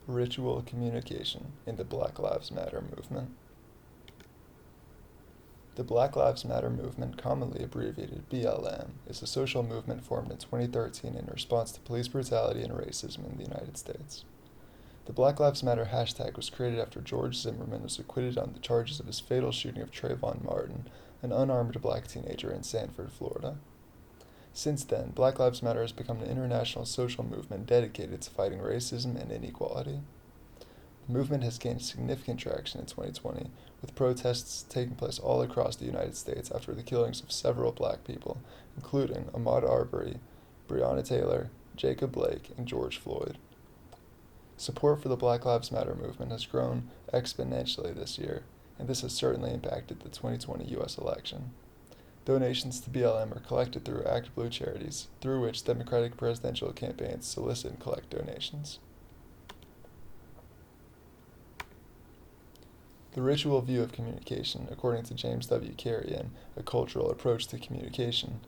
Ritual communication in the Black Lives Matter movement. The Black Lives Matter movement, commonly abbreviated BLM, is a social movement formed in 2013 in response to police brutality and racism in the United States. The Black Lives Matter hashtag was created after George Zimmerman was acquitted on the charges of his fatal shooting of Trayvon Martin, an unarmed black teenager in Sanford, Florida. Since then, Black Lives Matter has become an international social movement dedicated to fighting racism and inequality. The movement has gained significant traction in 2020, with protests taking place all across the United States after the killings of several black people, including Ahmaud Arbery, Breonna Taylor, Jacob Blake, and George Floyd. Support for the Black Lives Matter movement has grown exponentially this year, and this has certainly impacted the 2020 U.S. election. Donations to BLM are collected through Act Blue charities, through which Democratic presidential campaigns solicit and collect donations. The ritual view of communication, according to James W. Carey in A Cultural Approach to Communication,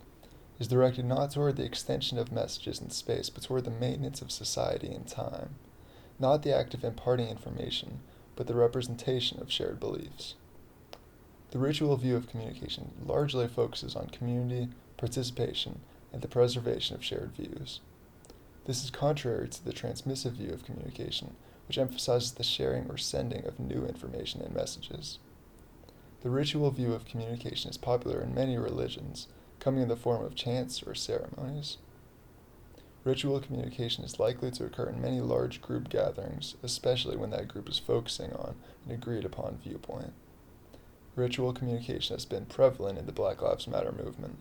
is directed not toward the extension of messages in space, but toward the maintenance of society in time, not the act of imparting information, but the representation of shared beliefs. The ritual view of communication largely focuses on community, participation, and the preservation of shared views. This is contrary to the transmissive view of communication, which emphasizes the sharing or sending of new information and messages. The ritual view of communication is popular in many religions, coming in the form of chants or ceremonies. Ritual communication is likely to occur in many large group gatherings, especially when that group is focusing on an agreed upon viewpoint. Ritual communication has been prevalent in the Black Lives Matter movement,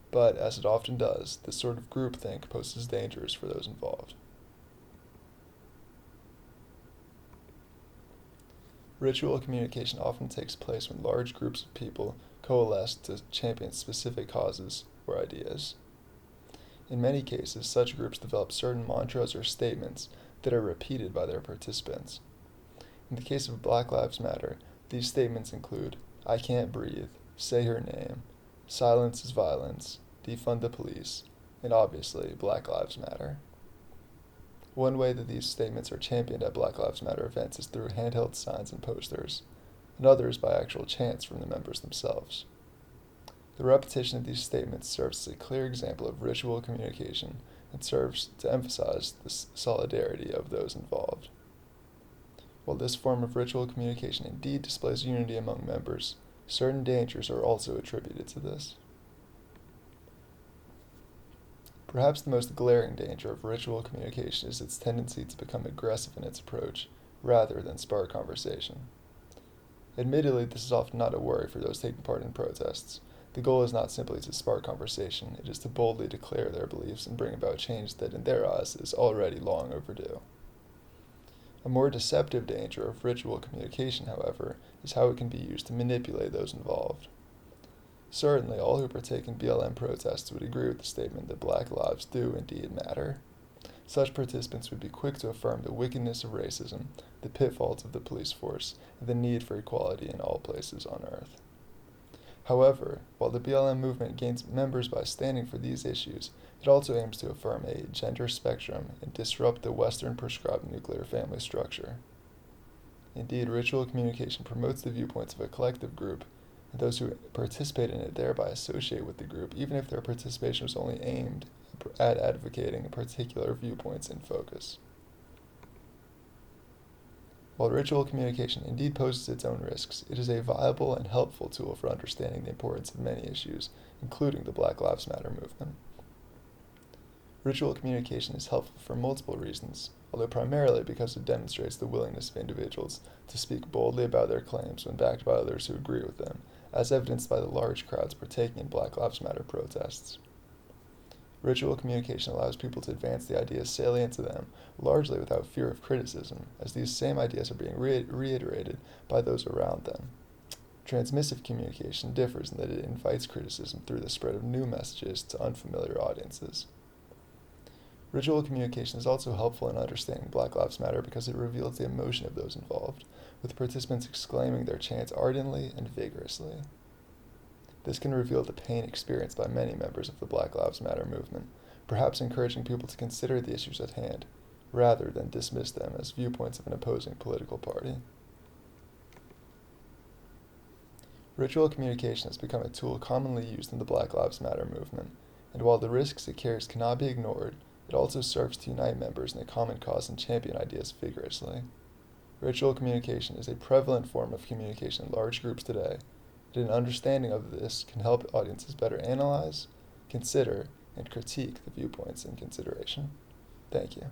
but, as it often does, this sort of groupthink poses dangers for those involved. Ritual communication often takes place when large groups of people coalesce to champion specific causes or ideas. In many cases, such groups develop certain mantras or statements that are repeated by their participants. In the case of Black Lives Matter, these statements include, "I can't breathe," "say her name," "silence is violence," "defund the police," and obviously, "Black Lives Matter." One way that these statements are championed at Black Lives Matter events is through handheld signs and posters, and others by actual chants from the members themselves. The repetition of these statements serves as a clear example of ritual communication and serves to emphasize the solidarity of those involved. While this form of ritual communication indeed displays unity among members, certain dangers are also attributed to this. Perhaps the most glaring danger of ritual communication is its tendency to become aggressive in its approach, rather than spark conversation. Admittedly, this is often not a worry for those taking part in protests. The goal is not simply to spark conversation, it is to boldly declare their beliefs and bring about change that, in their eyes, is already long overdue. A more deceptive danger of ritual communication, however, is how it can be used to manipulate those involved. Certainly, all who partake in BLM protests would agree with the statement that black lives do indeed matter. Such participants would be quick to affirm the wickedness of racism, the pitfalls of the police force, and the need for equality in all places on earth. However, while the BLM movement gains members by standing for these issues, it also aims to affirm a gender spectrum and disrupt the Western prescribed nuclear family structure. Indeed, ritual communication promotes the viewpoints of a collective group, and those who participate in it thereby associate with the group, even if their participation was only aimed at advocating particular viewpoints in focus. While ritual communication indeed poses its own risks, it is a viable and helpful tool for understanding the importance of many issues, including the Black Lives Matter movement. Ritual communication is helpful for multiple reasons, although primarily because it demonstrates the willingness of individuals to speak boldly about their claims when backed by others who agree with them, as evidenced by the large crowds partaking in Black Lives Matter protests. Ritual communication allows people to advance the ideas salient to them, largely without fear of criticism, as these same ideas are being reiterated by those around them. Transmissive communication differs in that it invites criticism through the spread of new messages to unfamiliar audiences. Ritual communication is also helpful in understanding Black Lives Matter because it reveals the emotion of those involved, with participants exclaiming their chants ardently and vigorously. This can reveal the pain experienced by many members of the Black Lives Matter movement, perhaps encouraging people to consider the issues at hand, rather than dismiss them as viewpoints of an opposing political party. Ritual communication has become a tool commonly used in the Black Lives Matter movement, and while the risks it carries cannot be ignored, it also serves to unite members in a common cause and champion ideas vigorously. Ritual communication is a prevalent form of communication in large groups today, and an understanding of this can help audiences better analyze, consider, and critique the viewpoints in consideration. Thank you.